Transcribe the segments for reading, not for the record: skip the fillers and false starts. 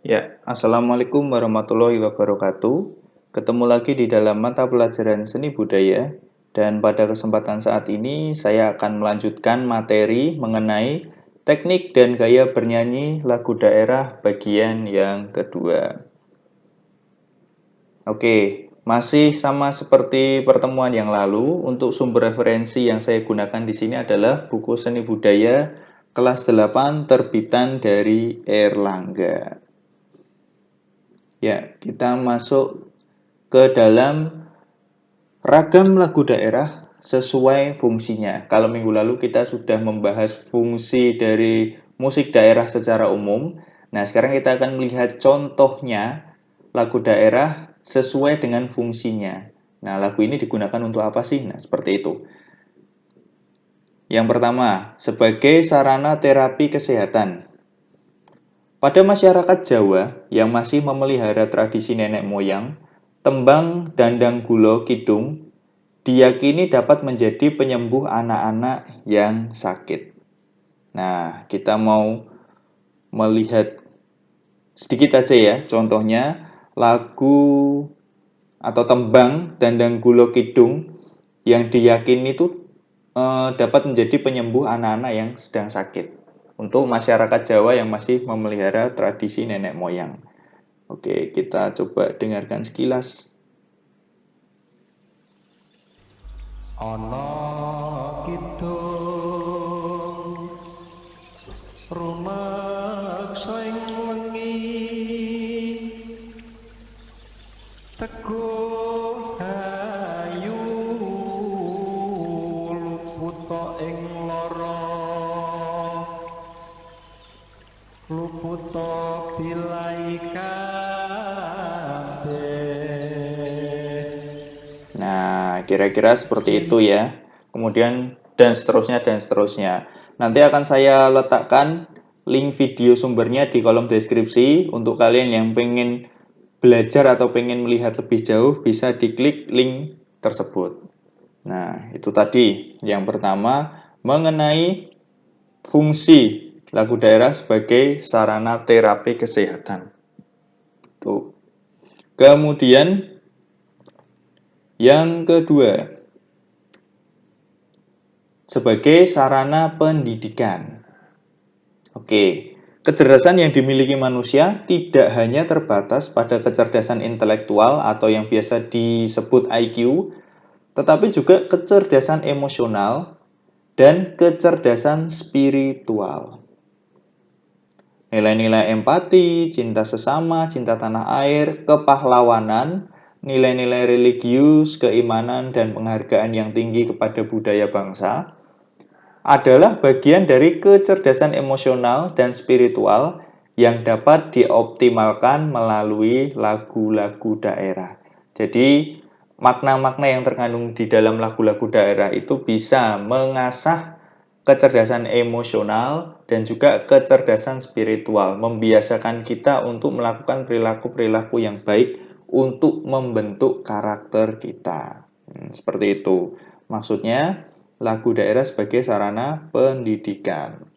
Ya, Assalamualaikum warahmatullahi wabarakatuh. Ketemu lagi di dalam mata pelajaran seni budaya, dan pada kesempatan saat ini saya akan melanjutkan materi mengenai teknik dan gaya bernyanyi lagu daerah bagian yang kedua. Oke, masih sama seperti pertemuan yang lalu, untuk sumber referensi yang saya gunakan di sini adalah buku seni budaya kelas 8 terbitan dari Erlangga. Ya, kita masuk ke dalam ragam lagu daerah sesuai fungsinya. Kalau minggu lalu kita sudah membahas fungsi dari musik daerah secara umum. Nah, sekarang kita akan melihat contohnya lagu daerah sesuai dengan fungsinya. Nah, lagu ini digunakan untuk apa sih? Nah, seperti itu. Yang pertama, sebagai sarana terapi kesehatan. Pada masyarakat Jawa yang masih memelihara tradisi nenek moyang, tembang Dandang Gulo Kidung diyakini dapat menjadi penyembuh anak-anak yang sakit. Nah, kita mau melihat sedikit aja ya, contohnya lagu atau tembang Dandang Gulo Kidung yang diyakini itu dapat menjadi penyembuh anak-anak yang sedang sakit. Untuk masyarakat Jawa yang masih memelihara tradisi nenek moyang. Oke, kita coba dengarkan sekilas. Ana kidung rumeksa ing wengi teguh ayu luputa ing lara luputa bilai kabeh. Nah, kira-kira seperti itu ya. Kemudian dan seterusnya dan seterusnya. Nanti akan saya letakkan link video sumbernya di kolom deskripsi. Untuk kalian yang pengen belajar atau pengen melihat lebih jauh, bisa diklik link tersebut. Nah, itu tadi. Yang pertama, mengenai fungsi lagu daerah sebagai sarana terapi kesehatan. Tuh. Kemudian yang kedua, sebagai sarana pendidikan. Oke, kecerdasan yang dimiliki manusia tidak hanya terbatas pada kecerdasan intelektual atau yang biasa disebut IQ, tetapi juga kecerdasan emosional dan kecerdasan spiritual. Nilai-nilai empati, cinta sesama, cinta tanah air, kepahlawanan, nilai-nilai religius, keimanan, dan penghargaan yang tinggi kepada budaya bangsa adalah bagian dari kecerdasan emosional dan spiritual yang dapat dioptimalkan melalui lagu-lagu daerah. Jadi, makna-makna yang terkandung di dalam lagu-lagu daerah itu bisa mengasah kecerdasan emosional dan juga kecerdasan spiritual, membiasakan kita untuk melakukan perilaku-perilaku yang baik untuk membentuk karakter kita. Seperti itu. Maksudnya, lagu daerah sebagai sarana pendidikan.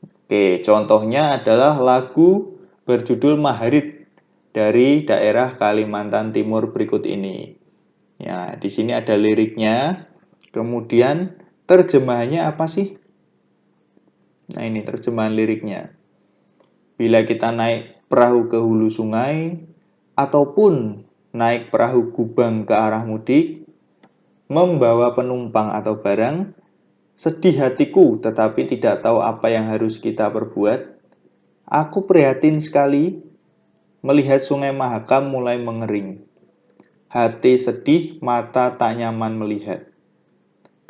Oke, contohnya adalah lagu berjudul Maharit dari daerah Kalimantan Timur berikut ini. Ya, di sini ada liriknya. Kemudian terjemahannya apa sih? Nah, ini terjemahan liriknya. Bila kita naik perahu ke hulu sungai ataupun naik perahu gubang ke arah mudik, membawa penumpang atau barang, sedih hatiku tetapi tidak tahu apa yang harus kita perbuat. Aku prihatin sekali melihat sungai Mahakam mulai mengering. Hati sedih, mata tak nyaman melihat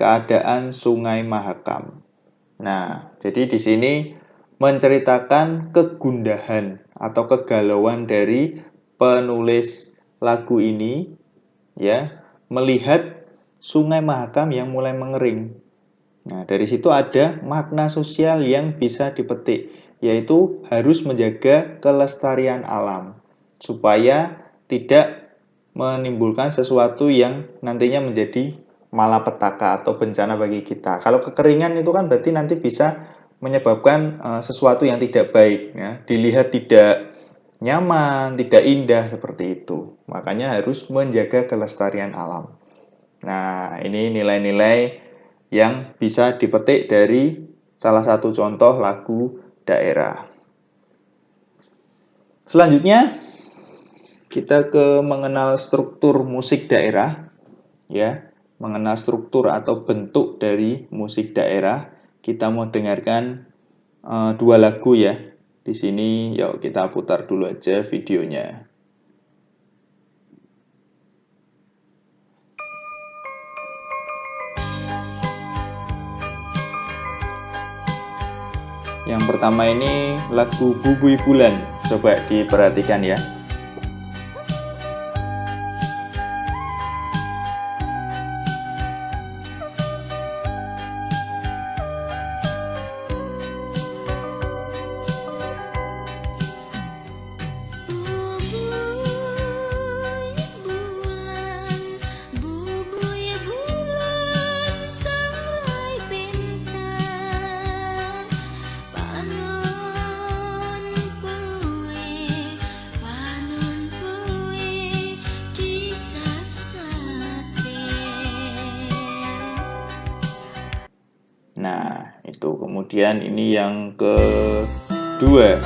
keadaan sungai Mahakam. Nah, jadi di sini menceritakan kegundahan atau kegalauan dari penulis lagu ini, ya, melihat sungai Mahakam yang mulai mengering. Nah, dari situ ada makna sosial yang bisa dipetik, yaitu harus menjaga kelestarian alam supaya tidak menimbulkan sesuatu yang nantinya menjadi malapetaka atau bencana bagi kita. Kalau kekeringan itu kan berarti nanti bisa menyebabkan sesuatu yang tidak baik, ya. Dilihat tidak nyaman, tidak indah seperti itu. Makanya harus menjaga kelestarian alam. Nah, ini nilai-nilai yang bisa dipetik dari salah satu contoh lagu daerah. Selanjutnya, kita ke mengenal struktur musik daerah, ya, mengenal struktur atau bentuk dari musik daerah. Kita mau dengarkan dua lagu ya. Di sini, yuk kita putar dulu aja videonya. Yang pertama ini lagu Bubui Bulan. Coba diperhatikan ya. Nah, itu kemudian ini yang kedua.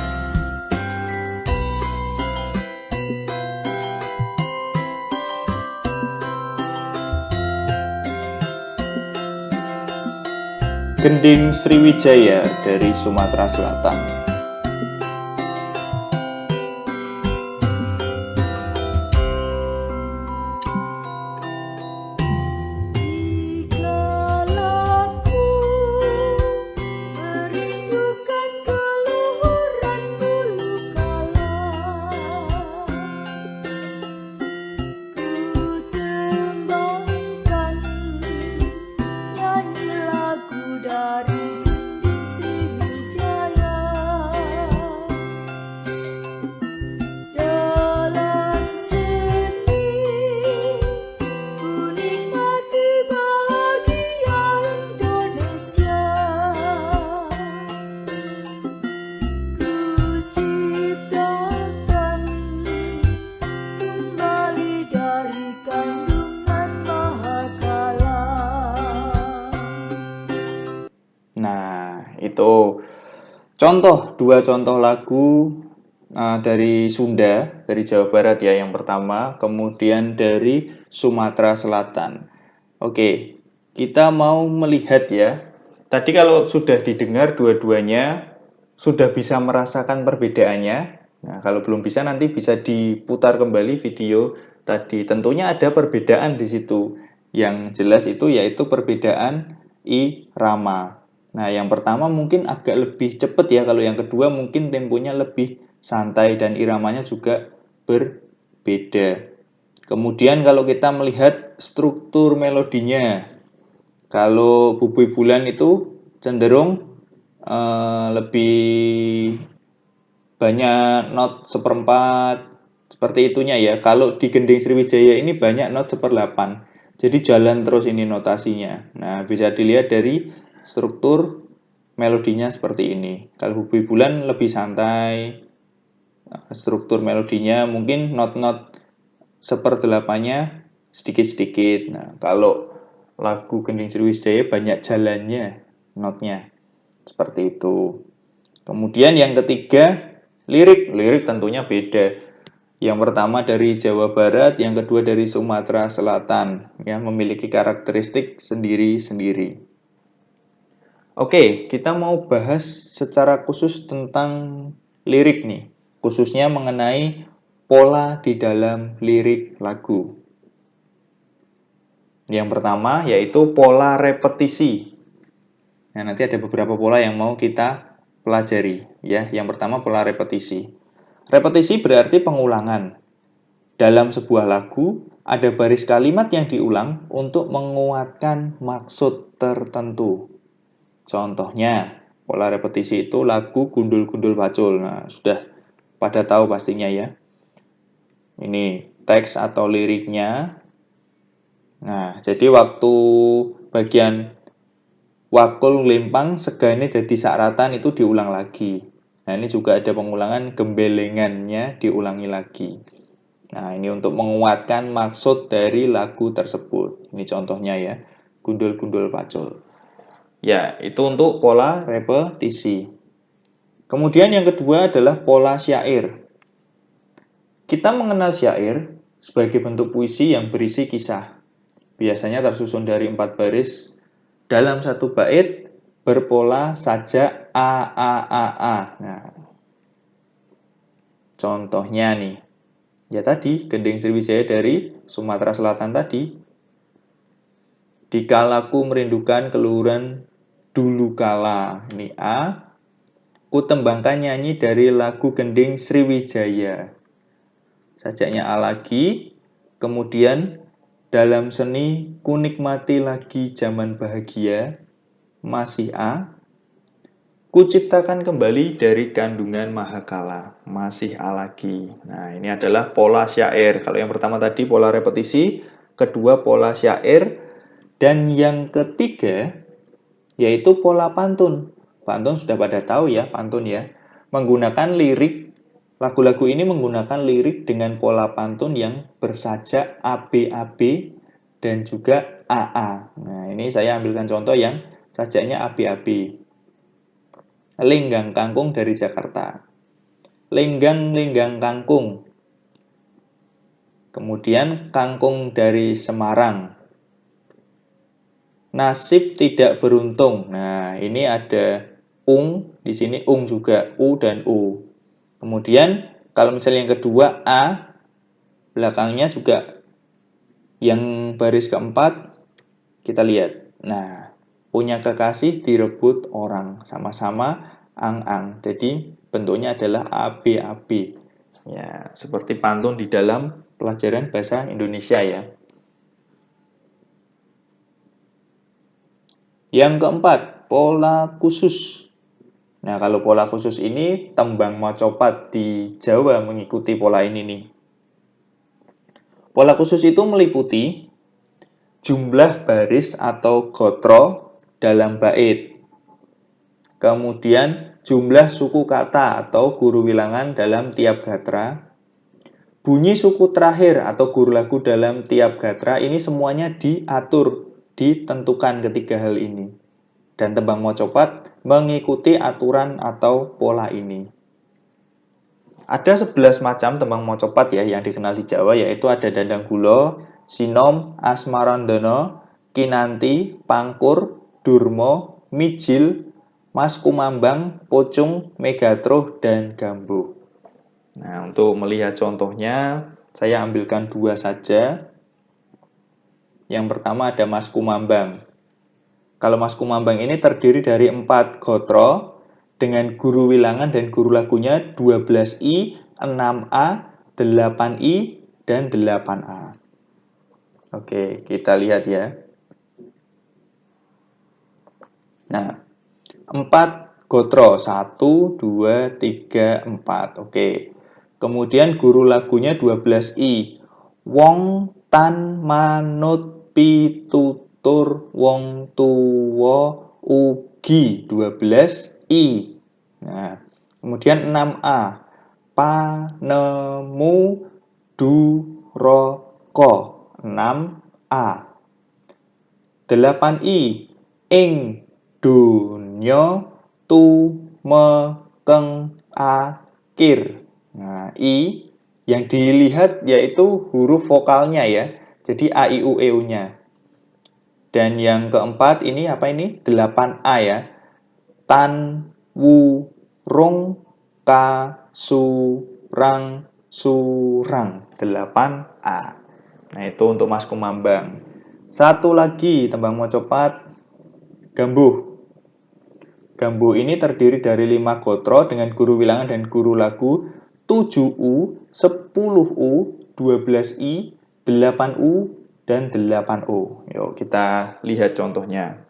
Gending Sriwijaya dari Sumatera Selatan. Nah, itu dua contoh lagu dari Sunda, dari Jawa Barat ya yang pertama, kemudian dari Sumatera Selatan. Oke, kita mau melihat ya. Tadi kalau sudah didengar dua-duanya, sudah bisa merasakan perbedaannya. Nah, kalau belum bisa nanti bisa diputar kembali video tadi. Tentunya ada perbedaan di situ. Yang jelas itu yaitu perbedaan irama. Nah, yang pertama mungkin agak lebih cepat ya, kalau yang kedua mungkin temponya lebih santai dan iramanya juga berbeda. Kemudian kalau kita melihat struktur melodinya, kalau Bubui Bulan itu cenderung lebih banyak not seperempat, seperti itunya ya. Kalau di Gending Sriwijaya ini banyak not seperdelapan. Jadi jalan terus ini notasinya. Nah, bisa dilihat dari struktur melodinya seperti ini. Kalau Bubui Bulan lebih santai, struktur melodinya mungkin not-not seperdelapannya sedikit-sedikit. Nah, kalau lagu Gending Sriwijaya banyak jalannya, notnya. Seperti itu. Kemudian yang ketiga, lirik. Lirik tentunya beda. Yang pertama dari Jawa Barat, yang kedua dari Sumatera Selatan, ya, memiliki karakteristik sendiri-sendiri. Oke, kita mau bahas secara khusus tentang lirik nih, khususnya mengenai pola di dalam lirik lagu. Yang pertama yaitu pola repetisi. Nah, nanti ada beberapa pola yang mau kita pelajari, ya. Yang pertama pola repetisi. Repetisi berarti pengulangan. Dalam sebuah lagu, ada baris kalimat yang diulang untuk menguatkan maksud tertentu. Contohnya, pola repetisi itu lagu Gundul-Gundul Pacul. Nah, sudah pada tahu pastinya ya. Ini teks atau liriknya. Nah, jadi waktu bagian wakul limpang segane dadi sakratan itu diulang lagi. Nah, ini juga ada pengulangan gembelengannya diulangi lagi. Nah, ini untuk menguatkan maksud dari lagu tersebut. Ini contohnya ya, gundul-gundul pacul. Ya, itu untuk pola repetisi. Kemudian yang kedua adalah pola syair. Kita mengenal syair sebagai bentuk puisi yang berisi kisah. Biasanya tersusun dari 4 baris dalam satu bait berpola sajak A, A, A, A. Nah, contohnya nih. Ya tadi, Gending Sriwijaya dari Sumatera Selatan tadi. Dikalaku merindukan keluhuran dulu kala. Ini A. Kutembangkan nyanyi dari lagu Gending Sriwijaya. Sajaknya A lagi. Kemudian dalam seni ku nikmati lagi zaman bahagia. Masih A. Ku ciptakan kembali dari kandungan mahakala. Masih A lagi. Nah, ini adalah pola syair. Kalau yang pertama tadi pola repetisi, kedua pola syair, dan yang ketiga yaitu pola pantun. Pantun sudah pada tahu ya, pantun ya. Menggunakan lirik, lagu-lagu ini menggunakan lirik dengan pola pantun yang bersajak ABAB dan juga AA. Nah, ini saya ambilkan contoh yang sajaknya ABAB. Lenggang kangkung dari Jakarta. Lenggang kangkung. Kemudian kangkung dari Semarang. Nasib tidak beruntung. Nah, ini ada di sini juga U dan U. Kemudian kalau misalnya yang kedua A, belakangnya juga yang baris keempat kita lihat. Nah, punya kekasih direbut orang, sama-sama ang-ang. Jadi bentuknya adalah ABAB. Ya, seperti pantun di dalam pelajaran bahasa Indonesia ya. Yang keempat, pola khusus. Nah, kalau pola khusus ini tembang macopat di Jawa mengikuti pola ini nih. Pola khusus itu meliputi jumlah baris atau gotro dalam bait. Kemudian jumlah suku kata atau guru wilangan dalam tiap gatra. Bunyi suku terakhir atau guru lagu dalam tiap gatra ini semuanya diatur, ditentukan ketiga hal ini. Dan tembang macopat mengikuti aturan atau pola ini. Ada 11 macam tembang macopat ya yang dikenal di Jawa, yaitu ada Dandang Gulo, Sinom, Asmarandono, Kinanti, Pangkur, Durmo, Mijil, Mas Kumambang, Pocung, Megatruh, dan Gambuh. Nah, untuk melihat contohnya, saya ambilkan 2 saja. Yang pertama ada Mas Kumambang. Kalau Mas Kumambang ini terdiri dari 4 gotro dengan guru wilangan dan guru lagunya 12I, 6A, 8I, dan 8A. Oke, kita lihat ya. Nah, 4 gotro, 1, 2, 3, 4. Oke. Kemudian guru lagunya 12I. Wong tan manut pitutur wong tuwa ugi 12I. Nah, kemudian 6A. Panemu duraka 6A. 8I. Ing donya tumekeng akhir. Nah, I yang dilihat yaitu huruf vokalnya ya. Jadi A, I, U, E, U-nya. Dan yang keempat ini apa ini? 8A ya. Tan, wu, rung, ka, su, rang, surang. 8A. Nah, itu untuk Mas Kumambang. Satu lagi tembang macopat, Gambuh. Gambuh ini terdiri dari 5 gotro dengan guru wilangan dan guru lagu 7U, 10U, 12I, 8U, dan 8O. Yuk kita lihat contohnya.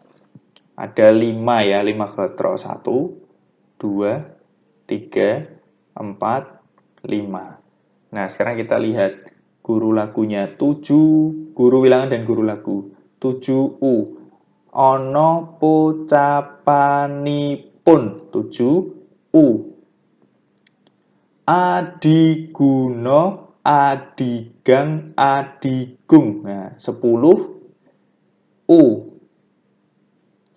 Ada 5 ya, 5 gotro. 1, 2, 3, 4, 5. Nah, sekarang kita lihat guru lagunya 7, guru wilangan dan guru lagu 7U. Ono pocapanipun 7U. Adiguno, adigang, adigung. Nah, 10 U.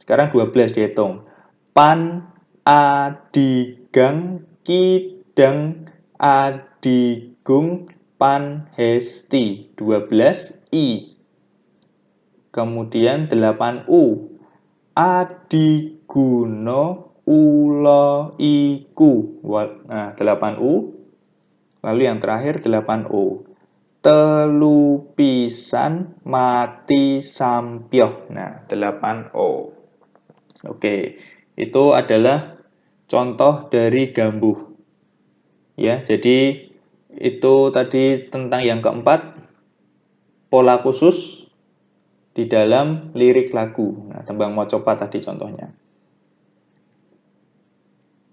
Sekarang 12 dihitung. Pan, adigang, kidang, adigung, panhesti. 12 I. Kemudian 8 U. Adiguno, ulo, iku. Nah, 8 U. Lalu yang terakhir 8 O. Telupisan, mati, sampyoh. Nah, 8 O. Oke, itu adalah contoh dari gambuh. Ya, jadi itu tadi tentang yang keempat, pola khusus di dalam lirik lagu. Nah, tembang mocopat tadi contohnya.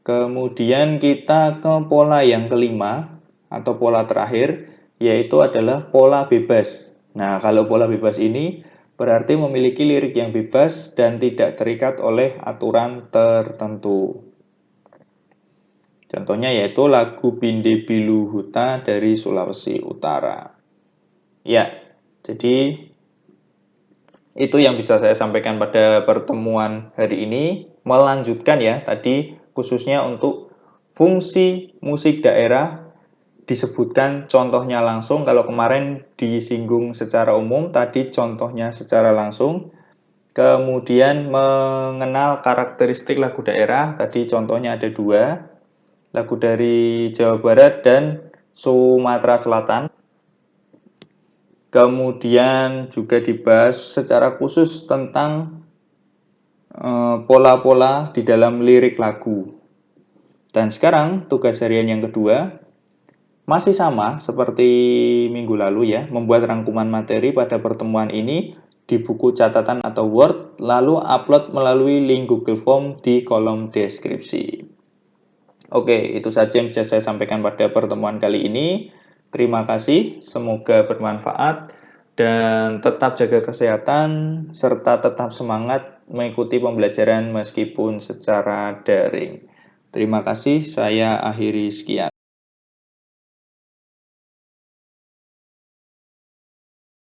Kemudian kita ke pola yang kelima atau pola terakhir, yaitu adalah pola bebas. Nah, kalau pola bebas ini berarti memiliki lirik yang bebas dan tidak terikat oleh aturan tertentu. Contohnya yaitu lagu Binde Biluhuta dari Sulawesi Utara. Ya, jadi itu yang bisa saya sampaikan pada pertemuan hari ini. Melanjutkan ya, tadi khususnya untuk fungsi musik daerah disebutkan contohnya langsung. Kalau kemarin disinggung secara umum, tadi contohnya secara langsung. Kemudian mengenal karakteristik lagu daerah, tadi contohnya ada 2. Lagu dari Jawa Barat dan Sumatera Selatan. Kemudian juga dibahas secara khusus tentang pola-pola di dalam lirik lagu. Dan sekarang tugas harian yang kedua masih sama seperti minggu lalu ya, membuat rangkuman materi pada pertemuan ini di buku catatan atau Word, lalu upload melalui link Google Form di kolom deskripsi. Oke, itu saja yang bisa saya sampaikan pada pertemuan kali ini. Terima kasih, semoga bermanfaat dan tetap jaga kesehatan serta tetap semangat mengikuti pembelajaran meskipun secara daring. Terima kasih, saya akhiri sekian.